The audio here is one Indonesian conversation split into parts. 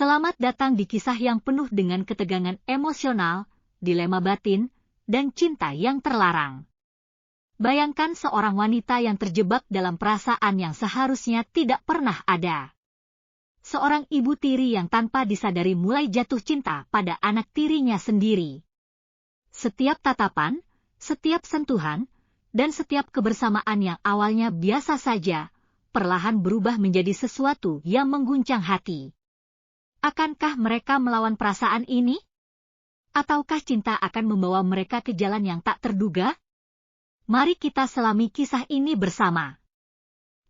Selamat datang di kisah yang penuh dengan ketegangan emosional, dilema batin, dan cinta yang terlarang. Bayangkan seorang wanita yang terjebak dalam perasaan yang seharusnya tidak pernah ada. Seorang ibu tiri yang tanpa disadari mulai jatuh cinta pada anak tirinya sendiri. Setiap tatapan, setiap sentuhan, dan setiap kebersamaan yang awalnya biasa saja, perlahan berubah menjadi sesuatu yang mengguncang hati. Akankah mereka melawan perasaan ini? Ataukah cinta akan membawa mereka ke jalan yang tak terduga? Mari kita selami kisah ini bersama.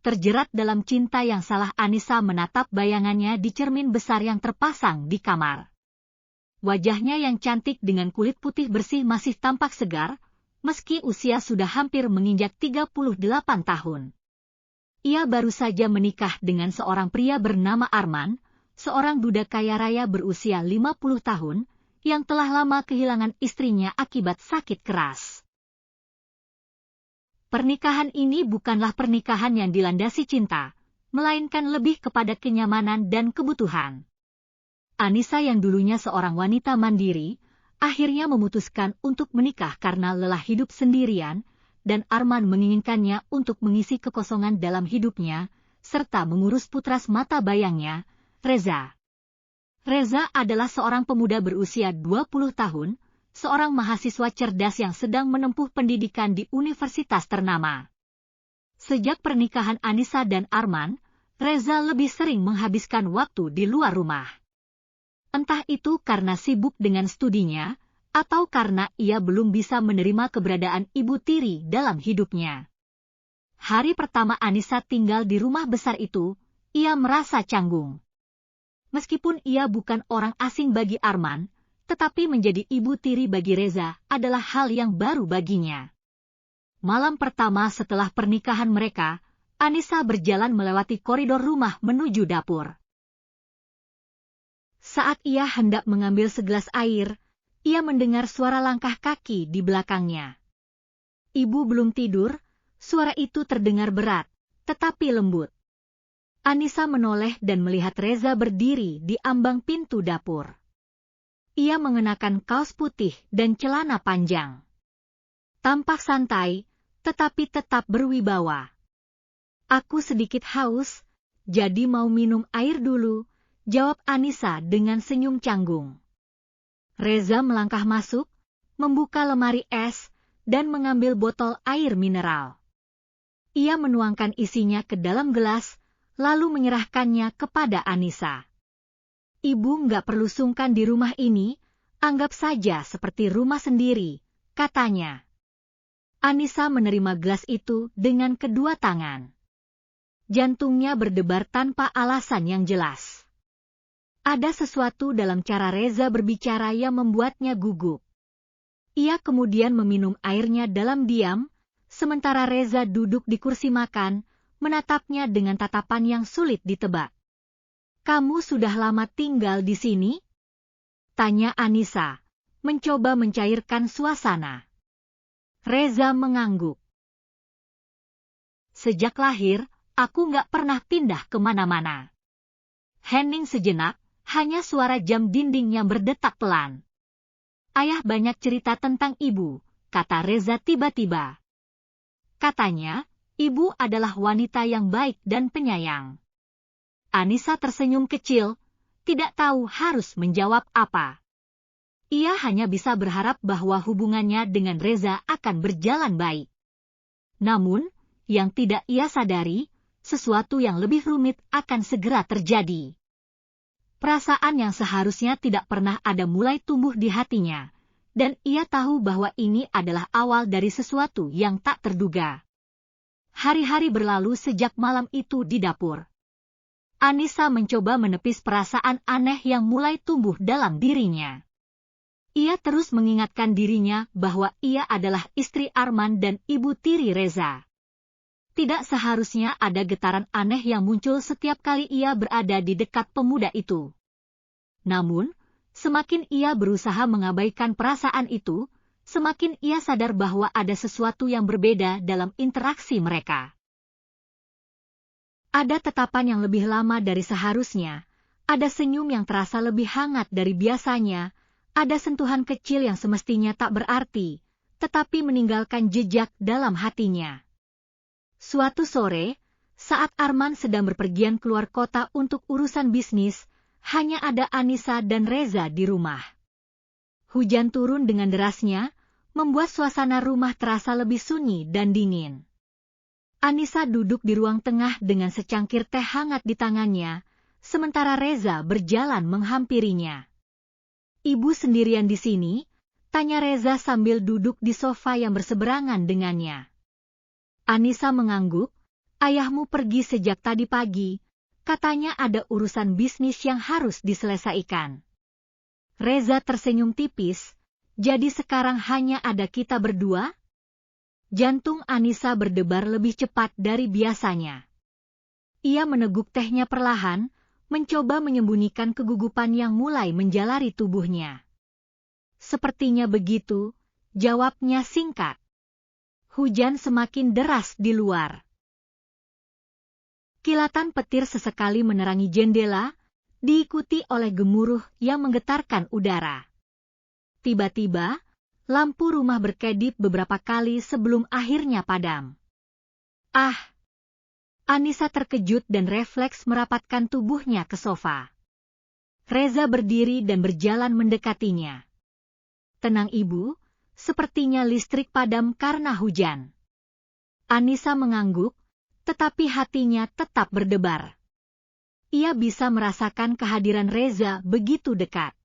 Terjerat dalam cinta yang salah, Anissa menatap bayangannya di cermin besar yang terpasang di kamar. Wajahnya yang cantik dengan kulit putih bersih masih tampak segar, meski usia sudah hampir menginjak 38 tahun. Ia baru saja menikah dengan seorang pria bernama Arman, seorang duda kaya raya berusia 50 tahun, yang telah lama kehilangan istrinya akibat sakit keras. Pernikahan ini bukanlah pernikahan yang dilandasi cinta, melainkan lebih kepada kenyamanan dan kebutuhan. Anissa yang dulunya seorang wanita mandiri, akhirnya memutuskan untuk menikah karena lelah hidup sendirian, dan Arman menginginkannya untuk mengisi kekosongan dalam hidupnya, serta mengurus putra semata bayangnya, Reza. Reza adalah seorang pemuda berusia 20 tahun, seorang mahasiswa cerdas yang sedang menempuh pendidikan di universitas ternama. Sejak pernikahan Anissa dan Arman, Reza lebih sering menghabiskan waktu di luar rumah. Entah itu karena sibuk dengan studinya, atau karena ia belum bisa menerima keberadaan ibu tiri dalam hidupnya. Hari pertama Anissa tinggal di rumah besar itu, ia merasa canggung. Meskipun ia bukan orang asing bagi Arman, tetapi menjadi ibu tiri bagi Reza adalah hal yang baru baginya. Malam pertama setelah pernikahan mereka, Anissa berjalan melewati koridor rumah menuju dapur. Saat ia hendak mengambil segelas air, ia mendengar suara langkah kaki di belakangnya. Ibu belum tidur, suara itu terdengar berat, tetapi lembut. Anissa menoleh dan melihat Reza berdiri di ambang pintu dapur. Ia mengenakan kaos putih dan celana panjang. Tampak santai, tetapi tetap berwibawa. "Aku sedikit haus, jadi mau minum air dulu," jawab Anissa dengan senyum canggung. Reza melangkah masuk, membuka lemari es, dan mengambil botol air mineral. Ia menuangkan isinya ke dalam gelas, lalu menyerahkannya kepada Anissa. "Ibu nggak perlu sungkan di rumah ini, anggap saja seperti rumah sendiri," katanya. Anissa menerima gelas itu dengan kedua tangan. Jantungnya berdebar tanpa alasan yang jelas. Ada sesuatu dalam cara Reza berbicara yang membuatnya gugup. Ia kemudian meminum airnya dalam diam, sementara Reza duduk di kursi makan, menatapnya dengan tatapan yang sulit ditebak. "Kamu sudah lama tinggal di sini?" tanya Anissa, mencoba mencairkan suasana. Reza mengangguk. "Sejak lahir, aku nggak pernah pindah kemana-mana." Hening sejenak, hanya suara jam dinding yang berdetak pelan. "Ayah banyak cerita tentang ibu," kata Reza tiba-tiba. Katanya, ibu adalah wanita yang baik dan penyayang. Anissa tersenyum kecil, tidak tahu harus menjawab apa. Ia hanya bisa berharap bahwa hubungannya dengan Reza akan berjalan baik. Namun, yang tidak ia sadari, sesuatu yang lebih rumit akan segera terjadi. Perasaan yang seharusnya tidak pernah ada mulai tumbuh di hatinya, dan ia tahu bahwa ini adalah awal dari sesuatu yang tak terduga. Hari-hari berlalu sejak malam itu di dapur. Anissa mencoba menepis perasaan aneh yang mulai tumbuh dalam dirinya. Ia terus mengingatkan dirinya bahwa ia adalah istri Arman dan ibu tiri Reza. Tidak seharusnya ada getaran aneh yang muncul setiap kali ia berada di dekat pemuda itu. Namun, semakin ia berusaha mengabaikan perasaan itu, semakin ia sadar bahwa ada sesuatu yang berbeda dalam interaksi mereka. Ada tetapan yang lebih lama dari seharusnya, Ada senyum yang terasa lebih hangat dari biasanya, ada sentuhan kecil yang semestinya tak berarti, tetapi meninggalkan jejak dalam hatinya. Suatu sore, saat Arman sedang berpergian keluar kota untuk urusan bisnis, hanya ada Anissa dan Reza di rumah. Hujan turun dengan derasnya, membuat suasana rumah terasa lebih sunyi dan dingin. Anissa duduk di ruang tengah dengan secangkir teh hangat di tangannya, sementara Reza berjalan menghampirinya. "Ibu sendirian di sini?" tanya Reza sambil duduk di sofa yang berseberangan dengannya. Anissa mengangguk. "Ayahmu pergi sejak tadi pagi, katanya ada urusan bisnis yang harus diselesaikan." Reza tersenyum tipis. "Jadi sekarang hanya ada kita berdua?" Jantung Anissa berdebar lebih cepat dari biasanya. Ia meneguk tehnya perlahan, mencoba menyembunyikan kegugupan yang mulai menjalari tubuhnya. "Sepertinya begitu," jawabnya singkat. Hujan semakin deras di luar. Kilatan petir sesekali menerangi jendela, diikuti oleh gemuruh yang menggetarkan udara. Tiba-tiba, lampu rumah berkedip beberapa kali sebelum akhirnya padam. "Ah!" Anissa terkejut dan refleks merapatkan tubuhnya ke sofa. Reza berdiri dan berjalan mendekatinya. "Tenang Ibu, sepertinya listrik padam karena hujan." Anissa mengangguk, tetapi hatinya tetap berdebar. Ia bisa merasakan kehadiran Reza begitu dekat.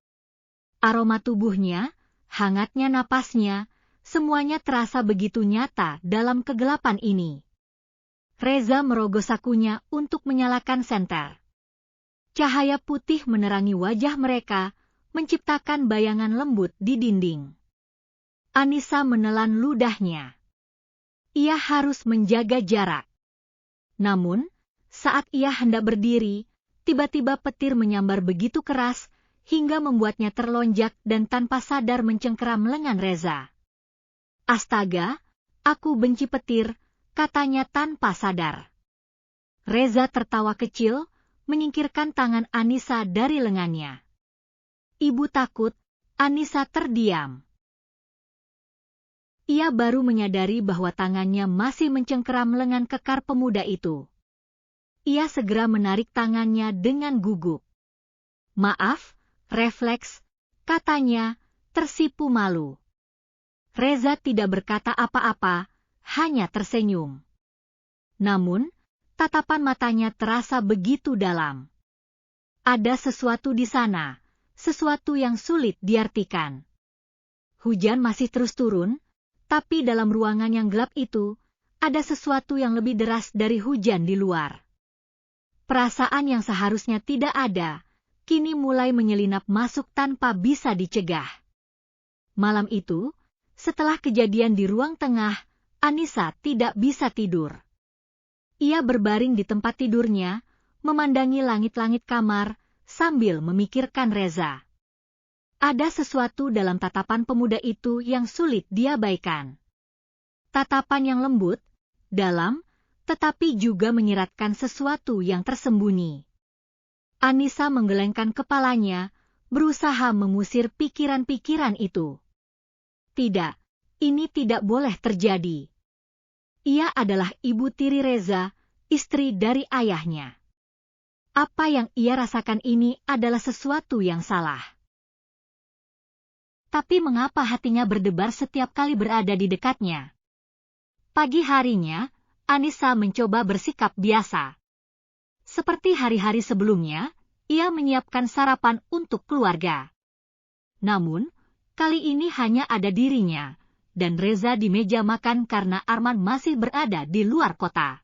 Aroma tubuhnya, hangatnya napasnya, semuanya terasa begitu nyata dalam kegelapan ini. Reza merogoh sakunya untuk menyalakan senter. Cahaya putih menerangi wajah mereka, menciptakan bayangan lembut di dinding. Anissa menelan ludahnya. Ia harus menjaga jarak. Namun, saat ia hendak berdiri, tiba-tiba petir menyambar begitu keras, hingga membuatnya terlonjak dan tanpa sadar mencengkeram lengan Reza. "Astaga, aku benci petir," katanya tanpa sadar. Reza tertawa kecil, menyingkirkan tangan Anissa dari lengannya. "Ibu takut," Anissa terdiam. Ia baru menyadari bahwa tangannya masih mencengkeram lengan kekar pemuda itu. Ia segera menarik tangannya dengan gugup. "Maaf," refleks, katanya, tersipu malu. Reza tidak berkata apa-apa, hanya tersenyum. Namun, tatapan matanya terasa begitu dalam. Ada sesuatu di sana, sesuatu yang sulit diartikan. Hujan masih terus turun, tapi dalam ruangan yang gelap itu, ada sesuatu yang lebih deras dari hujan di luar. Perasaan yang seharusnya tidak ada, kini mulai menyelinap masuk tanpa bisa dicegah. Malam itu, setelah kejadian di ruang tengah, Anissa tidak bisa tidur. Ia berbaring di tempat tidurnya, memandangi langit-langit kamar, sambil memikirkan Reza. Ada sesuatu dalam tatapan pemuda itu yang sulit diabaikan. Tatapan yang lembut, dalam, tetapi juga menyiratkan sesuatu yang tersembunyi. Anissa menggelengkan kepalanya, berusaha mengusir pikiran-pikiran itu. Tidak, ini tidak boleh terjadi. Ia adalah ibu tiri Reza, istri dari ayahnya. Apa yang ia rasakan ini adalah sesuatu yang salah. Tapi mengapa hatinya berdebar setiap kali berada di dekatnya? Pagi harinya, Anissa mencoba bersikap biasa. Seperti hari-hari sebelumnya, ia menyiapkan sarapan untuk keluarga. Namun, kali ini hanya ada dirinya, dan Reza di meja makan karena Arman masih berada di luar kota.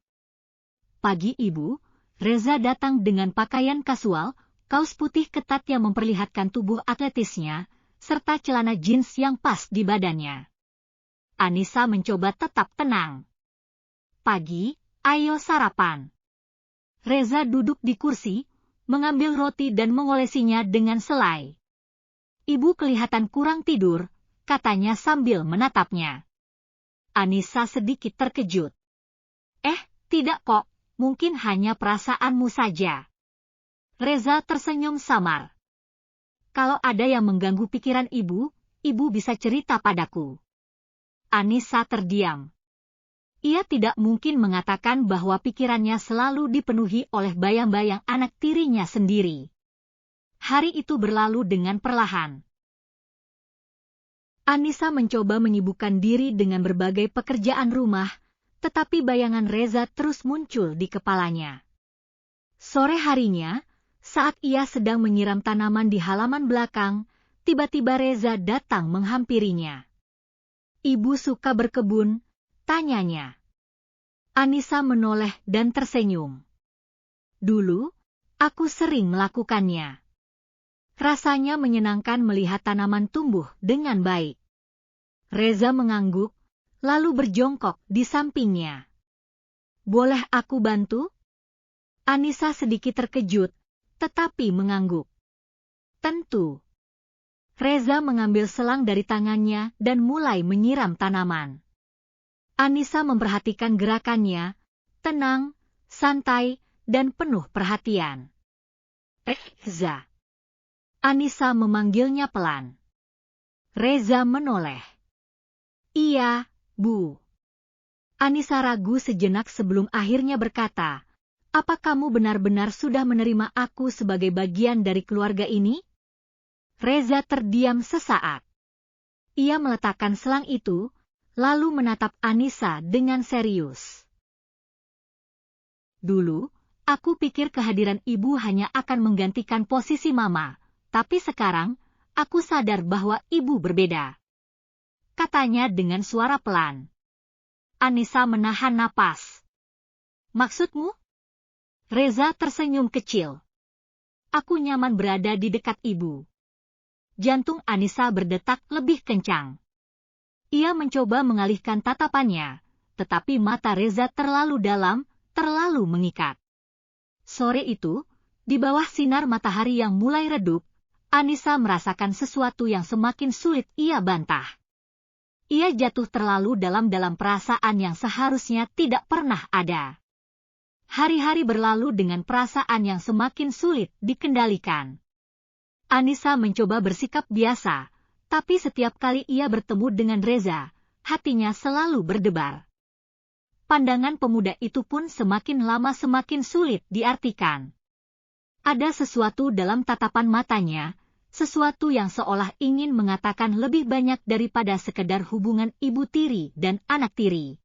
"Pagi Ibu," Reza datang dengan pakaian kasual, kaos putih ketat yang memperlihatkan tubuh atletisnya, serta celana jeans yang pas di badannya. Anissa mencoba tetap tenang. "Pagi, ayo sarapan." Reza duduk di kursi, mengambil roti dan mengolesinya dengan selai. "Ibu kelihatan kurang tidur," katanya sambil menatapnya. Anissa sedikit terkejut. Tidak kok, mungkin hanya perasaanmu saja." Reza tersenyum samar. Kalau ada yang mengganggu pikiran ibu, ibu bisa cerita padaku. Anissa terdiam. Ia tidak mungkin mengatakan bahwa pikirannya selalu dipenuhi oleh bayang-bayang anak tirinya sendiri. Hari itu berlalu dengan perlahan. Anissa mencoba menyibukkan diri dengan berbagai pekerjaan rumah, tetapi bayangan Reza terus muncul di kepalanya. Sore harinya, saat ia sedang menyiram tanaman di halaman belakang, tiba-tiba Reza datang menghampirinya. Ibu suka berkebun, tanyanya. Anissa menoleh dan tersenyum. Dulu, aku sering melakukannya. Rasanya menyenangkan melihat tanaman tumbuh dengan baik. Reza mengangguk, lalu berjongkok di sampingnya. Boleh aku bantu? Anissa sedikit terkejut, tetapi mengangguk. Tentu. Reza mengambil selang dari tangannya dan mulai menyiram tanaman. Anissa memperhatikan gerakannya, tenang, santai, dan penuh perhatian. Reza. Anissa memanggilnya pelan. Reza menoleh. Iya, Bu. Anissa ragu sejenak sebelum akhirnya berkata, apa kamu benar-benar sudah menerima aku sebagai bagian dari keluarga ini? Reza terdiam sesaat. Ia meletakkan selang itu, lalu menatap Anissa dengan serius. Dulu, aku pikir kehadiran ibu hanya akan menggantikan posisi mama, tapi sekarang, aku sadar bahwa ibu berbeda. Katanya dengan suara pelan. Anissa menahan napas. Maksudmu? Reza tersenyum kecil. Aku nyaman berada di dekat ibu. Jantung Anissa berdetak lebih kencang. Ia mencoba mengalihkan tatapannya, tetapi mata Reza terlalu dalam, terlalu mengikat. Sore itu, di bawah sinar matahari yang mulai redup, Anissa merasakan sesuatu yang semakin sulit ia bantah. Ia jatuh terlalu dalam perasaan yang seharusnya tidak pernah ada. Hari-hari berlalu dengan perasaan yang semakin sulit dikendalikan. Anissa mencoba bersikap biasa, tapi setiap kali ia bertemu dengan Reza, hatinya selalu berdebar. Pandangan pemuda itu pun semakin lama semakin sulit diartikan. Ada sesuatu dalam tatapan matanya, sesuatu yang seolah ingin mengatakan lebih banyak daripada sekedar hubungan ibu tiri dan anak tiri.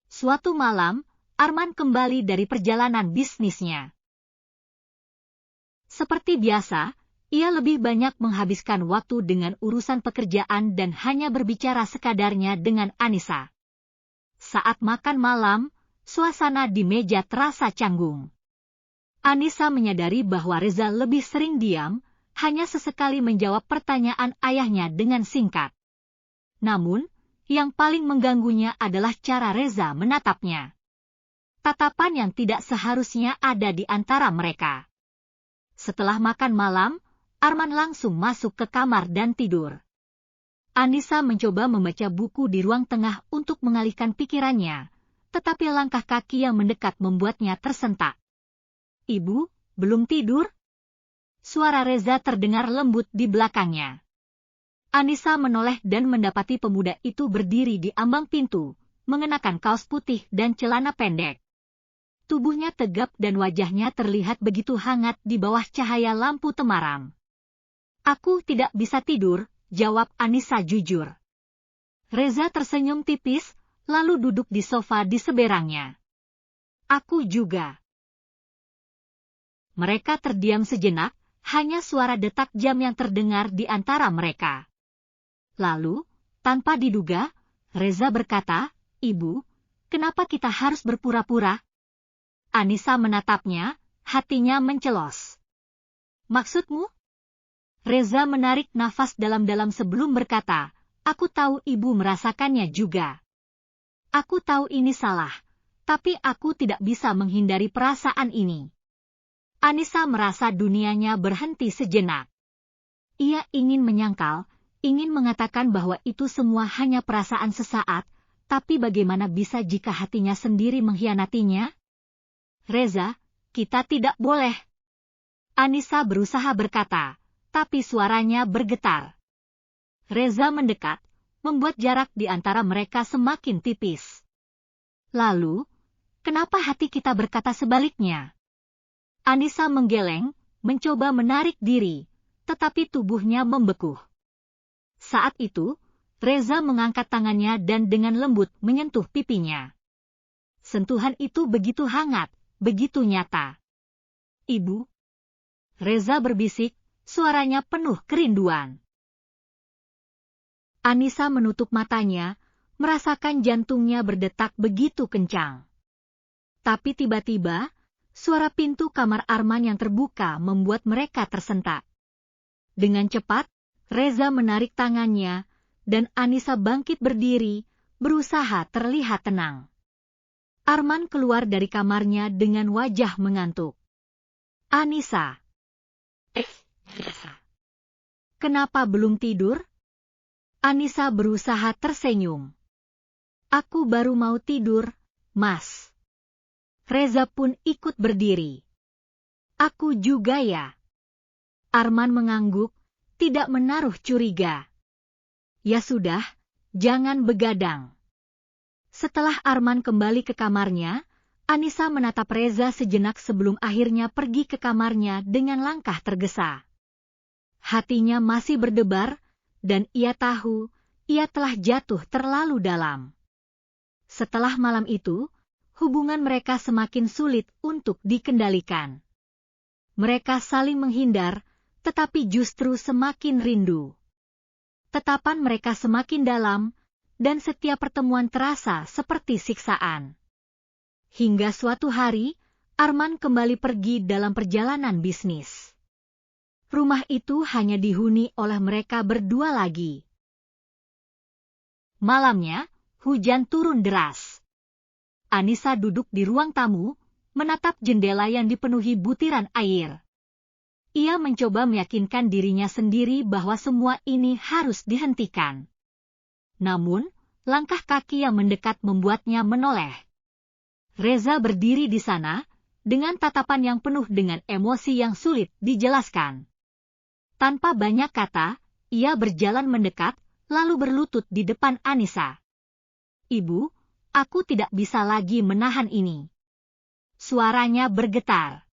Suatu malam, Arman kembali dari perjalanan bisnisnya. Seperti biasa, ia lebih banyak menghabiskan waktu dengan urusan pekerjaan dan hanya berbicara sekadarnya dengan Anissa. Saat makan malam, suasana di meja terasa canggung. Anissa menyadari bahwa Reza lebih sering diam, hanya sesekali menjawab pertanyaan ayahnya dengan singkat. Namun, yang paling mengganggunya adalah cara Reza menatapnya. Tatapan yang tidak seharusnya ada di antara mereka. Setelah makan malam, Arman langsung masuk ke kamar dan tidur. Anissa mencoba membaca buku di ruang tengah untuk mengalihkan pikirannya, tetapi langkah kaki yang mendekat membuatnya tersentak. Ibu, belum tidur? Suara Reza terdengar lembut di belakangnya. Anissa menoleh dan mendapati pemuda itu berdiri di ambang pintu, mengenakan kaos putih dan celana pendek. Tubuhnya tegap dan wajahnya terlihat begitu hangat di bawah cahaya lampu temaram. Aku tidak bisa tidur, jawab Anissa jujur. Reza tersenyum tipis, lalu duduk di sofa di seberangnya. Aku juga. Mereka terdiam sejenak, hanya suara detak jam yang terdengar di antara mereka. Lalu, tanpa diduga, Reza berkata, Ibu, kenapa kita harus berpura-pura? Anissa menatapnya, hatinya mencelos. Maksudmu? Reza menarik nafas dalam-dalam sebelum berkata, aku tahu ibu merasakannya juga. Aku tahu ini salah, tapi aku tidak bisa menghindari perasaan ini. Anissa merasa dunianya berhenti sejenak. Ia ingin menyangkal, ingin mengatakan bahwa itu semua hanya perasaan sesaat, tapi bagaimana bisa jika hatinya sendiri mengkhianatinya? Reza, kita tidak boleh. Anissa berusaha berkata, tapi suaranya bergetar. Reza mendekat, membuat jarak di antara mereka semakin tipis. Lalu, kenapa hati kita berkata sebaliknya? Anissa menggeleng, mencoba menarik diri, tetapi tubuhnya membeku. Saat itu, Reza mengangkat tangannya dan dengan lembut menyentuh pipinya. Sentuhan itu begitu hangat, begitu nyata. Ibu. Reza berbisik, suaranya penuh kerinduan. Anissa menutup matanya, merasakan jantungnya berdetak begitu kencang. Tapi tiba-tiba, suara pintu kamar Arman yang terbuka membuat mereka tersentak. Dengan cepat, Reza menarik tangannya, dan Anissa bangkit berdiri, berusaha terlihat tenang. Arman keluar dari kamarnya dengan wajah mengantuk. Anissa. Kenapa belum tidur? Anissa berusaha tersenyum. Aku baru mau tidur, Mas. Reza pun ikut berdiri. Aku juga ya. Arman mengangguk, tidak menaruh curiga. Ya sudah, jangan begadang. Setelah Arman kembali ke kamarnya, Anissa menatap Reza sejenak sebelum akhirnya pergi ke kamarnya dengan langkah tergesa. Hatinya masih berdebar, dan ia tahu, ia telah jatuh terlalu dalam. Setelah malam itu, hubungan mereka semakin sulit untuk dikendalikan. Mereka saling menghindar, tetapi justru semakin rindu. Tetapan mereka semakin dalam, dan setiap pertemuan terasa seperti siksaan. Hingga suatu hari, Arman kembali pergi dalam perjalanan bisnis. Rumah itu hanya dihuni oleh mereka berdua lagi. Malamnya, hujan turun deras. Anissa duduk di ruang tamu, menatap jendela yang dipenuhi butiran air. Ia mencoba meyakinkan dirinya sendiri bahwa semua ini harus dihentikan. Namun, langkah kaki yang mendekat membuatnya menoleh. Reza berdiri di sana, dengan tatapan yang penuh dengan emosi yang sulit dijelaskan. Tanpa banyak kata, ia berjalan mendekat, lalu berlutut di depan Anissa. Ibu, aku tidak bisa lagi menahan ini. Suaranya bergetar.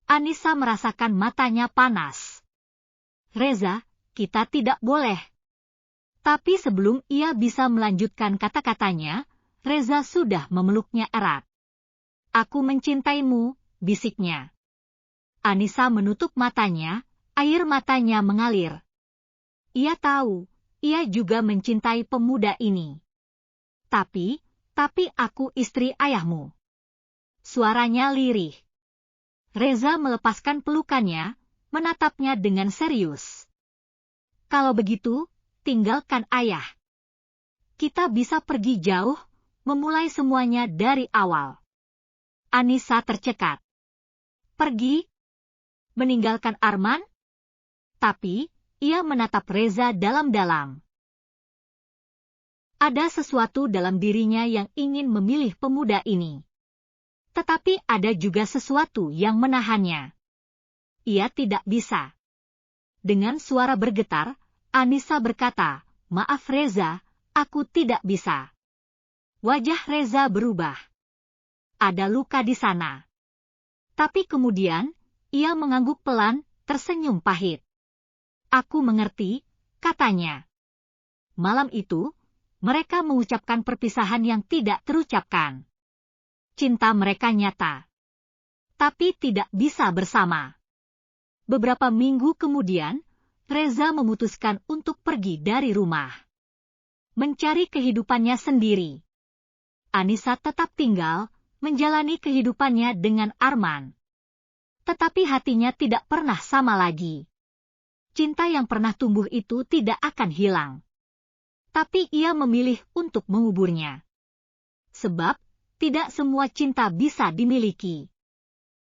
Anissa merasakan matanya panas. Reza, kita tidak boleh. Tapi sebelum ia bisa melanjutkan kata-katanya, Reza sudah memeluknya erat. Aku mencintaimu, bisiknya. Anissa menutup matanya, air matanya mengalir. Ia tahu, ia juga mencintai pemuda ini. Tapi aku istri ayahmu. Suaranya lirih. Reza melepaskan pelukannya, menatapnya dengan serius. Kalau begitu, tinggalkan ayah. Kita bisa pergi jauh, memulai semuanya dari awal. Anissa tercekat. Pergi? Meninggalkan Arman? Tapi, ia menatap Reza dalam-dalam. Ada sesuatu dalam dirinya yang ingin memilih pemuda ini. Tetapi ada juga sesuatu yang menahannya. Ia tidak bisa. Dengan suara bergetar, Anissa berkata, maaf Reza, aku tidak bisa. Wajah Reza berubah. Ada luka di sana. Tapi kemudian, ia mengangguk pelan, tersenyum pahit. Aku mengerti, katanya. Malam itu, mereka mengucapkan perpisahan yang tidak terucapkan. Cinta mereka nyata. Tapi tidak bisa bersama. Beberapa minggu kemudian, Reza memutuskan untuk pergi dari rumah. Mencari kehidupannya sendiri. Anissa tetap tinggal, menjalani kehidupannya dengan Arman. Tetapi hatinya tidak pernah sama lagi. Cinta yang pernah tumbuh itu tidak akan hilang. Tapi ia memilih untuk menguburnya. Sebab, tidak semua cinta bisa dimiliki.